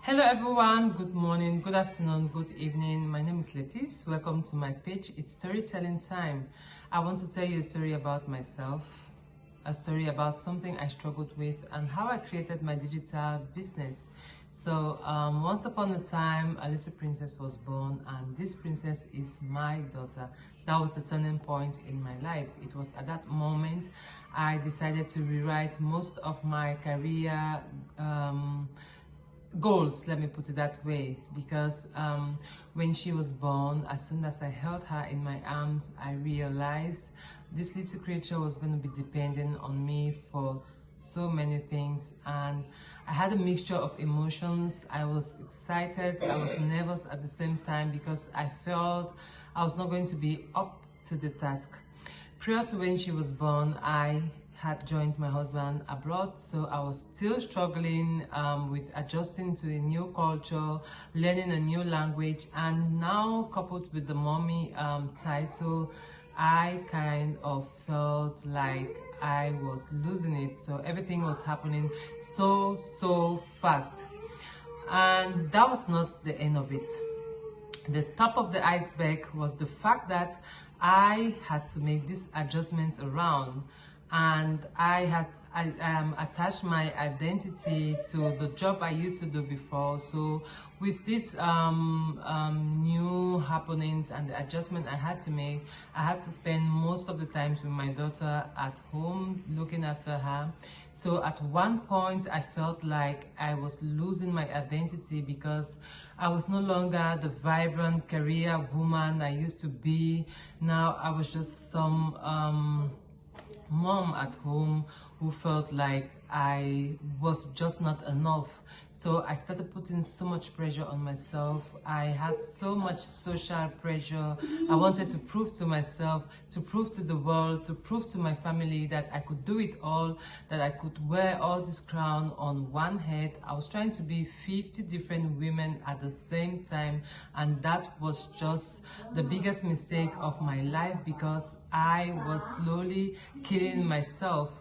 Hello everyone, good morning, good afternoon, good evening. My name is Lettice. Welcome to my page. It's storytelling time. I want to tell you a story about myself, a story about something I struggled with and how I created my digital business. So once upon a time, a little princess was born, and this princess is my daughter. That was the turning point in my life. It was at that moment I decided to rewrite most of my career goals, let me put it that way, because when she was born, as soon as I held her in my arms, I realized this little creature was going to be dependent on me for so many things, and I had a mixture of emotions. I was excited, I was nervous at the same time, because I felt I was not going to be up to the task. Prior to when she was born, I had joined my husband abroad, so I was still struggling with adjusting to a new culture, learning a new language, and now coupled with the mommy title, I kind of felt like I was losing it. So everything was happening so fast, and that was not the end of it. The top of the iceberg was the fact that I had to make these adjustments around, and I had attached my identity to the job I used to do before. So with this new happenings and the adjustment I had to make, I had to spend most of the times with my daughter at home, looking after her. So at one point I felt like I was losing my identity, because I was no longer the vibrant career woman I used to be. Now I was just some mom at home who felt like I was just not enough. So I started putting so much pressure on myself. I had so much social pressure. I wanted to prove to myself, to prove to the world, to prove to my family that I could do it all, that I could wear all this crown on one head. I was trying to be 50 different women at the same time, and that was just the biggest mistake of my life, because I was slowly killing myself.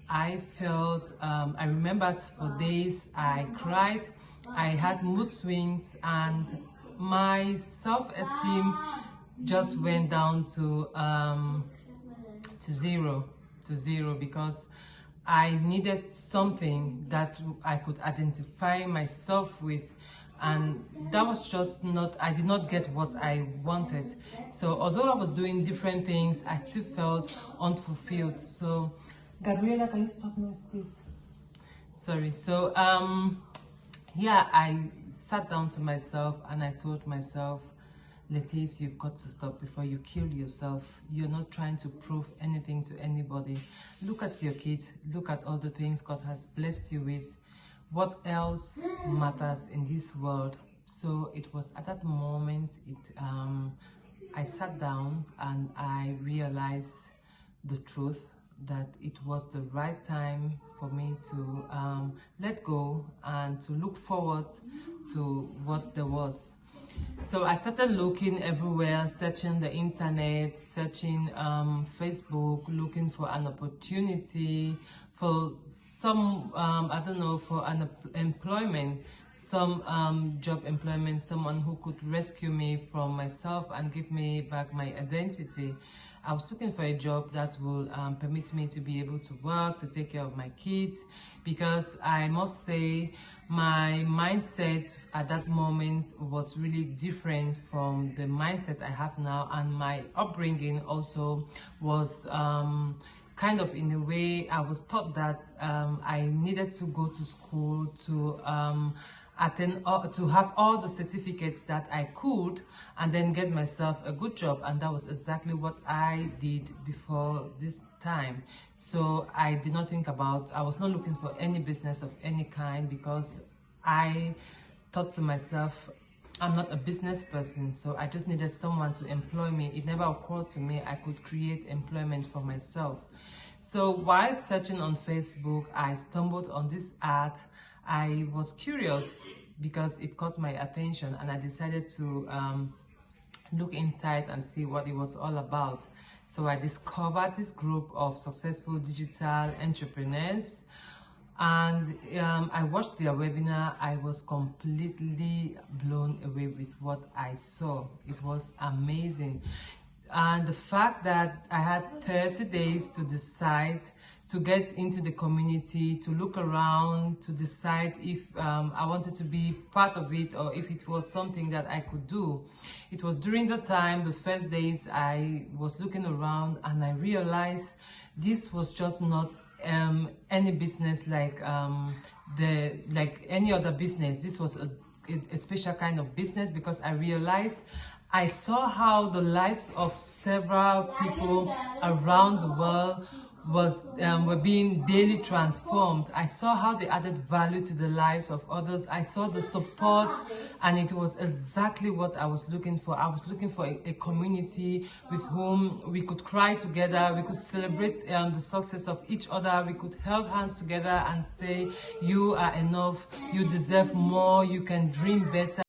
I felt, I remembered for days I cried, I had mood swings, and my self-esteem just went down to zero, because I needed something that I could identify myself with, and that was just not, I did not get what I wanted. So although I was doing different things, I still felt unfulfilled. So Gabriela, can you stop noise, please? Sorry. So yeah, I sat down to myself and I told myself, Lettice, you've got to stop before you kill yourself. You're not trying to prove anything to anybody. Look at your kids, look at all the things God has blessed you with. What else matters in this world? So it was at that moment I sat down and I realized the truth, that it was the right time for me to let go and to look forward to what there was. So I started looking everywhere, searching the internet, searching Facebook, looking for an opportunity for some, I don't know, for an employment, some job employment, someone who could rescue me from myself and give me back my identity. I was looking for a job that will permit me to be able to work, to take care of my kids, because I must say my mindset at that moment was really different from the mindset I have now, and my upbringing also was kind of, in a way, I was taught that I needed to go to school to attend, to have all the certificates that I could, and then get myself a good job. And that was exactly what I did before this time. So I did not think about, I was not looking for any business of any kind, because I thought to myself, I'm not a business person, so I just needed someone to employ me. It never occurred to me I could create employment for myself. So while searching on Facebook, I stumbled on this ad. I was curious because it caught my attention, and I decided to look inside and see what it was all about. So I discovered this group of successful digital entrepreneurs And I watched their webinar. I was completely blown away with what I saw. It was amazing. And the fact that I had 30 days to decide to get into the community, to look around, to decide if I wanted to be part of it or if it was something that I could do. It was during the time, the first days, I was looking around and I realized this was just not any business like any other business. This was a special kind of business because I realized I saw how the lives of several people around the world were being daily transformed. I saw how they added value to the lives of others. I saw the support, and it was exactly what I was looking for. I was looking for a community with whom we could cry together, we could celebrate the success of each other, we could hold hands together and say, you are enough, you deserve more, you can dream better.